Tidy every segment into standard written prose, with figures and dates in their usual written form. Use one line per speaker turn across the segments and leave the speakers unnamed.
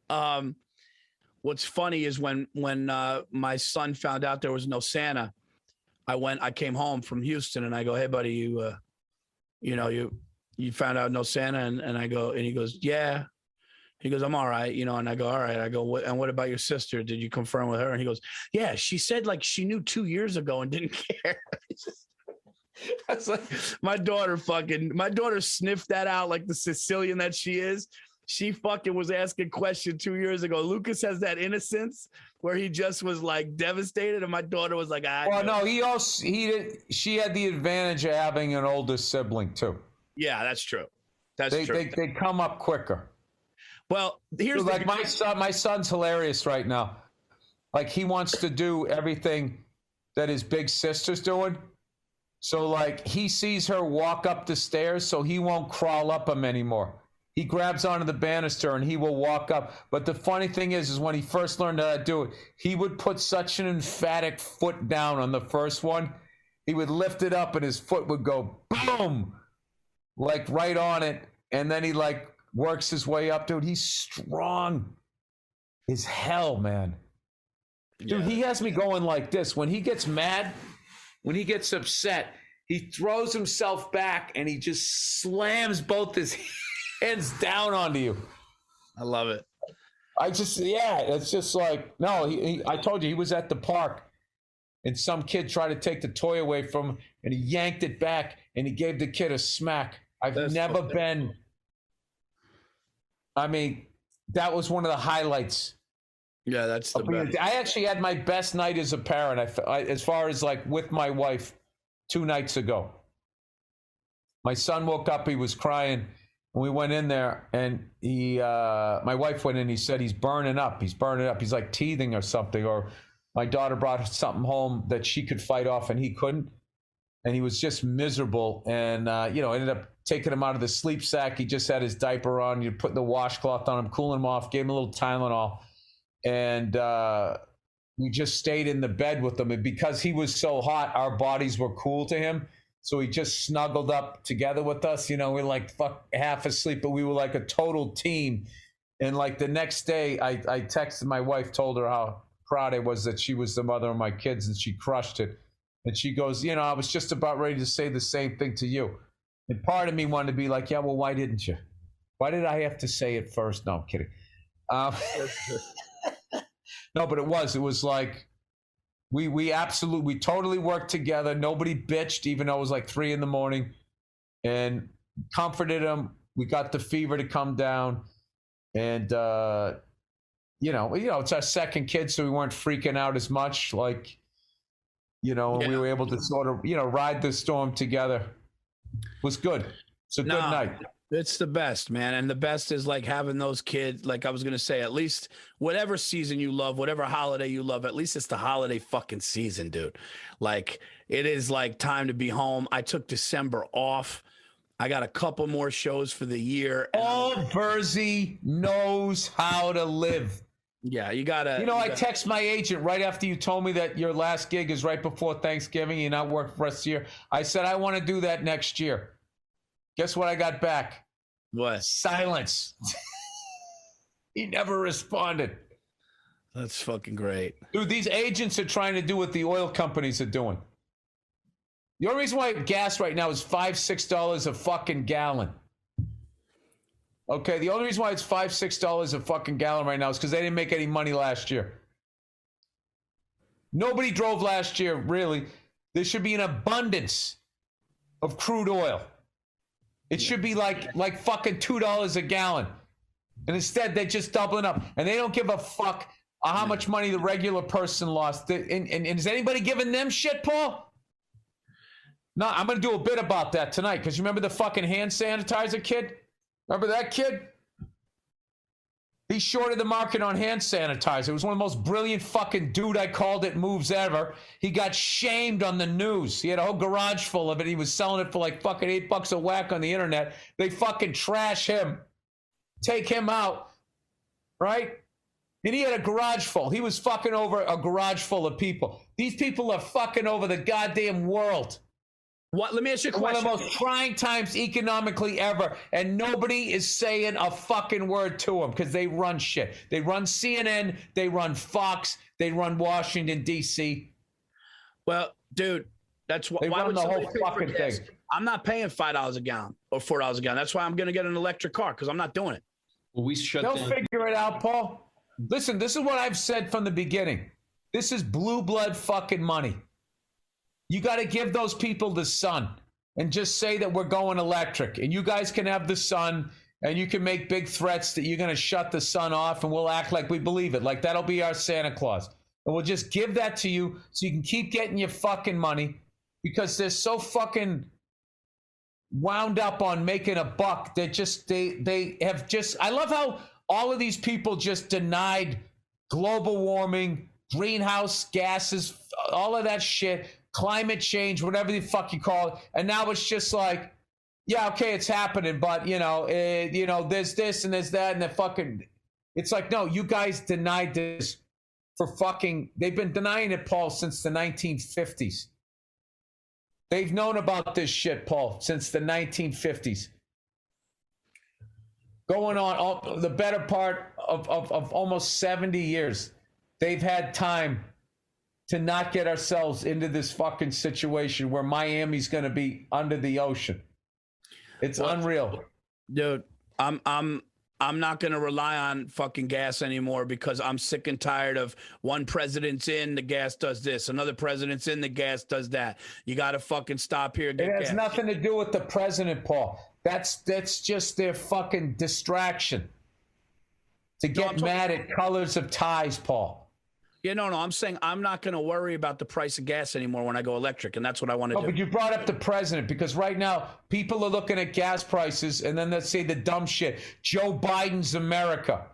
Um, what's funny is when my son found out there was no Santa, I came home from Houston and I go, hey buddy, you found out no Santa, and I go, and he goes, yeah. He goes, I'm all right, and I go, all right. I go, what about your sister? Did you confirm with her? And he goes, yeah, she said like she knew 2 years ago and didn't care. That's like my daughter sniffed that out like the Sicilian that she is. She fucking was asking questions 2 years ago. Lucas has that innocence where he just was like devastated, and my daughter was like,
well, no, she had the advantage of having an older sibling too.
Yeah, that's true. True.
They come up quicker.
Well, here's
like my son's hilarious right now. Like he wants to do everything that his big sister's doing. So like he sees her walk up the stairs, so he won't crawl up them anymore. He grabs onto the banister and he will walk up. But the funny thing is when he first learned how to do it, he would put such an emphatic foot down on the first one. He would lift it up and his foot would go boom, like right on it. And then he like works his way up, dude. He's strong as hell, man. Dude, he has me going like this. When he gets mad, when he gets upset, he throws himself back and he just slams both his hands down onto you.
I love it.
It's just like, no, I told you he was at the park and some kid tried to take the toy away from him and he yanked it back and he gave the kid a smack. I've never been, I mean, that was one of the highlights.
Yeah, that's the best.
I actually had my best night as a parent, as far as like with my wife 2 nights ago. My son woke up, he was crying. And we went in there and my wife went in, he said, he's burning up. He's like teething or something. Or my daughter brought something home that she could fight off and he couldn't. And he was just miserable. And, ended up taking him out of the sleep sack. He just had his diaper on. You put the washcloth on him, cooling him off, gave him a little Tylenol. And we just stayed in the bed with him. And because he was so hot, our bodies were cool to him. So he just snuggled up together with us. We're like half asleep, but we were like a total team. And like the next day, I texted my wife, told her how proud I was that she was the mother of my kids, and she crushed it. And she goes, I was just about ready to say the same thing to you. And part of me wanted to be like, yeah, well, why didn't you? Why did I have to say it first? No, I'm kidding. No, but it was like, we totally worked together. Nobody bitched, even though it was like 3 a.m, and comforted him. We got the fever to come down, and it's our second kid, so we weren't freaking out as much. Like, we were able to sort of, ride the storm together. It was good. It's a good night.
It's the best, man. And the best is like having those kids, like I was going to say, at least whatever season you love, whatever holiday you love, at least it's the holiday fucking season, dude. Like it is like time to be home. I took December off. I got a couple more shows for the year.
All Verzi knows how to live.
Yeah, you gotta.
I text my agent right after you told me that your last gig is right before Thanksgiving. You're not working for the rest of the year. I said, I want to do that next year. Guess what I got back?
What?
Silence. He never responded.
That's fucking great.
Dude, these agents are trying to do what the oil companies are doing. The only reason why gas right now is $5-6 a fucking gallon. Okay, the only reason why it's $5-6 a fucking gallon right now is because they didn't make any money last year. Nobody drove last year, really. There should be an abundance of crude oil. It should be like fucking $2 a gallon. And instead, they're just doubling up. And they don't give a fuck how much money the regular person lost. And is anybody giving them shit, Paul? No, I'm going to do a bit about that tonight. Because you remember the fucking hand sanitizer kid? Remember that kid? He shorted the market on hand sanitizer. It was one of the most brilliant fucking dude I called it moves ever. He got shamed on the news. He had a whole garage full of it. He was selling it for like fucking $8 a whack on the internet. They fucking trash him. Take him out. Right? And he had a garage full. He was fucking over a garage full of people. These people are fucking over the goddamn world.
What? Let me ask you a
One
question.
of the most trying times economically ever, and nobody is saying a fucking word to them because they run shit. They run CNN, they run Fox, they run Washington D.C.
Well, dude, that's why.
They
Why
run
would
the
somebody
whole
pay for
fucking
gas?
thing.
I'm not paying $5 a gallon or $4 a gallon. That's why I'm going to get an electric car because I'm not doing it.
Well, we shut
They'll
down.
figure it out, Paul. Listen, this is what I've said from the beginning. This is blue blood fucking money. You got to give those people the sun and just say that we're going electric. And you guys can have the sun and you can make big threats that you're going to shut the sun off and we'll act like we believe it. Like that'll be our Santa Claus. And we'll just give that to you so you can keep getting your fucking money because they're so fucking wound up on making a buck. They have just, I love how all of these people just denied global warming, greenhouse gases, all of that shit, climate change, whatever the fuck you call it. And now it's just like, yeah, okay, it's happening, but there's this and there's that and the fucking, it's like, no, you guys denied this for fucking, they've been denying it, Paul, since the 1950s. They've known about this shit, Paul, since the 1950s. Going on the better part of almost 70 years. They've had time to not get ourselves into this fucking situation where Miami's going to be under the ocean. It's unreal.
Dude, I'm not going to rely on fucking gas anymore because I'm sick and tired of one president's in, the gas does this. Another president's in, the gas does that. You got to fucking stop here.
It has nothing to do with the president, Paul. That's just their fucking distraction to get mad at colors of ties, Paul.
Yeah, no, I'm saying I'm not going to worry about the price of gas anymore when I go electric, and that's what I want to do.
But you brought up the president because right now people are looking at gas prices and then they say the dumb shit, Joe Biden's America.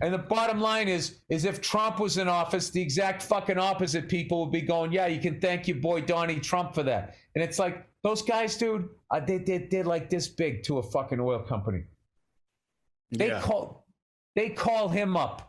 And the bottom line is if Trump was in office, the exact fucking opposite people would be going, yeah, you can thank your boy Donnie Trump for that. And it's like, those guys, dude, they're like this big to a fucking oil company. They call him up.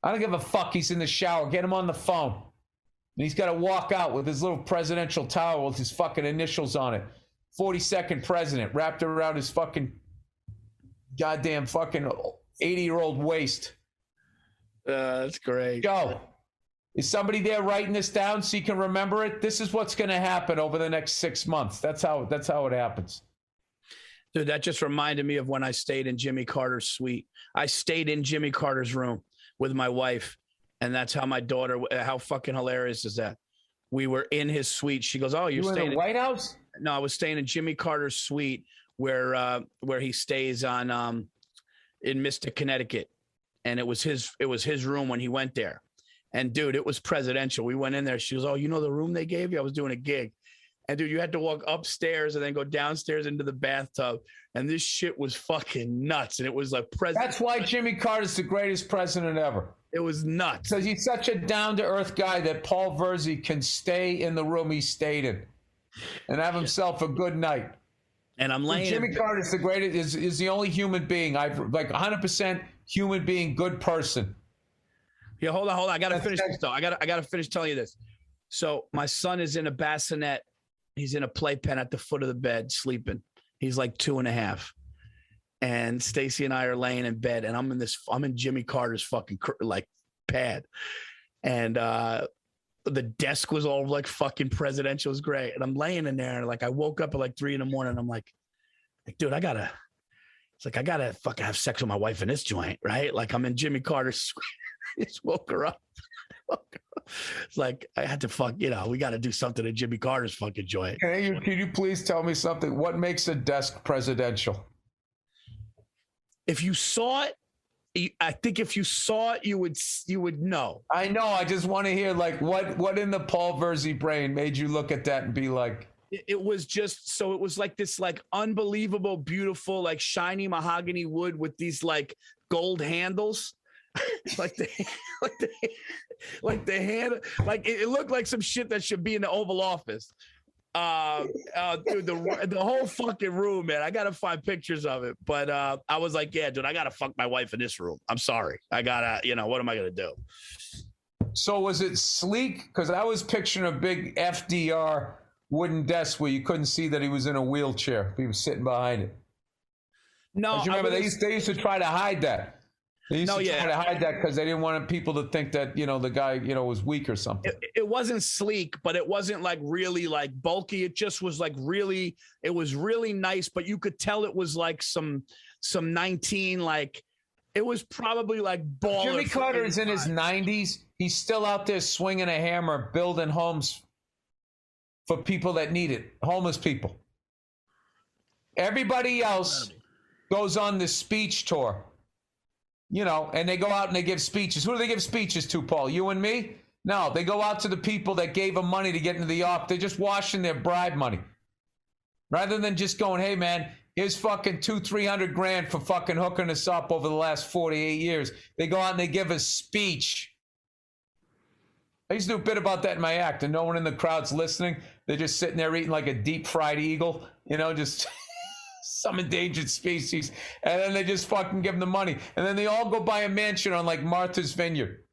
I don't give a fuck. He's in the shower. Get him on the phone. And he's got to walk out with his little presidential towel with his fucking initials on it. 42nd president wrapped around his fucking goddamn fucking 80-year-old waist.
That's great.
Joe, is somebody there writing this down so you can remember it? This is what's going to happen over the next 6 months. That's how it happens.
Dude, that just reminded me of when I stayed in Jimmy Carter's suite. I stayed in Jimmy Carter's room with my wife, and that's how my daughter, how fucking hilarious is that? We were in his suite. She goes, oh, you're staying
in the White House?
No, I was staying in Jimmy Carter's suite where he stays on in Mystic, Connecticut. And it was his room when he went there. And dude, it was presidential. We went in there. She goes, oh, you know the room they gave you? I was doing a gig. And dude, you had to walk upstairs and then go downstairs into the bathtub. And this shit was fucking nuts. And it was like president.
That's why Jimmy Carter's the greatest president ever.
It was nuts.
Because he's such a down-to-earth guy that Paul Verzi can stay in the room he stayed in and have himself a good night.
And I'm laying.
Jimmy Carter's the greatest, is the only human being, I've like 100% human being, good person.
Yeah, hold on. I got to finish this though. I got to finish telling you this. So my son is in a bassinet. He's in a playpen at the foot of the bed, sleeping. He's like 2.5. And Stacy and I are laying in bed, and I'm in Jimmy Carter's fucking like pad. And the desk was all like fucking presidential. It was great. And I'm laying in there, and like I woke up at like 3 a.m. I'm like, dude, I gotta fucking have sex with my wife in this joint, right? Like I'm in Jimmy Carter's suite. Just woke her up. It's like I had to we got to do something in Jimmy Carter's fucking joint.
Can you please tell me something? What makes a desk presidential?
If you saw it, I think if you saw it, you would know.
I know. I just want to hear like what in the Paul Verzi brain made you look at that and be like.
It was just so. It was like this like unbelievable, beautiful, like shiny mahogany wood with these like gold handles. like the hand, like it looked like some shit that should be in the Oval Office. Dude, the whole fucking room, man. I gotta find pictures of it, but I was like, yeah, dude, I gotta fuck my wife in this room. I'm sorry, I gotta, what am I gonna do?
So was it sleek? Because I was picturing a big FDR wooden desk where you couldn't see that he was in a wheelchair. He was sitting behind it.
No,
Don't you remember they used to try to hide that. They used to try to hide that because they didn't want people to think that, you know, the guy, you know, was weak or something.
It wasn't sleek, but it wasn't like really like bulky. It just was like really, it was really nice, but you could tell it was like some 19, like it was probably like baller.
Jimmy Carter is in his 90s. He's still out there swinging a hammer, building homes for people that need it, homeless people. Everybody else goes on this speech tour. You know, and they go out and they give speeches. Who do they give speeches to, Paul? You and me? No, they go out to the people that gave them money to get into the office. They're just washing their bribe money. Rather than just going, hey, man, here's fucking $200-300 grand for fucking hooking us up over the last 48 years. They go out and they give a speech. I used to do a bit about that in my act, and no one in the crowd's listening. They're just sitting there eating like a deep fried eagle, you know, just... some endangered species, and then they just fucking give them the money, and then they all go buy a mansion on like Martha's Vineyard.